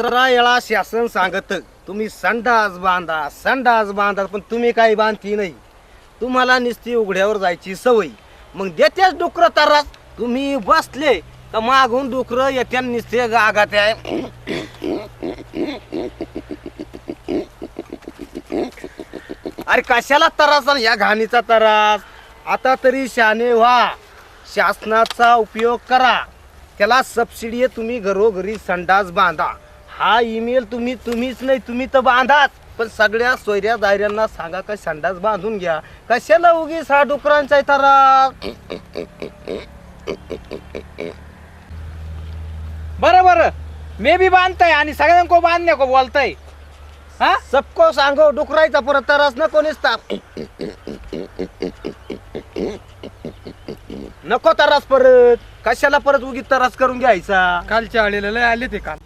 17 वेळा शासन सांगत तुम्ही संडास बांधा पण तुम्ही काही बांधती नाही. तुम्हाला नुसती उघड्यावर जायची सवय. मग देतेच डुकर त्रास. तुम्ही बसले तर मागून डुकर येत्या नुसते गागात आहे. अरे कशाला त्रास आणि या घाणीचा त्रास. आता तरी शाने व्हा. शासनाचा उपयोग करा. त्याला सबसिडी तुम्ही घरोघरी संडास बांधा. हा ईमेल तुम्हीच नाही तुम्ही तर बांधाच. पण सगळ्या सोयऱ्या दायऱ्यांना सांगा का संडास बांधून घ्या. कशाला उगीच हा डुकरांचा त्रास. बरं मी भी बांधताय आणि सगळ्यांको बांधणे को बोलताय. हा सबको सांगो डुकरायचा परत त्रास नको निसता. नको त्रास परत. कशाला परत उगीच त्रास करून घ्यायचा. कालच्या आलेले आले ते काल.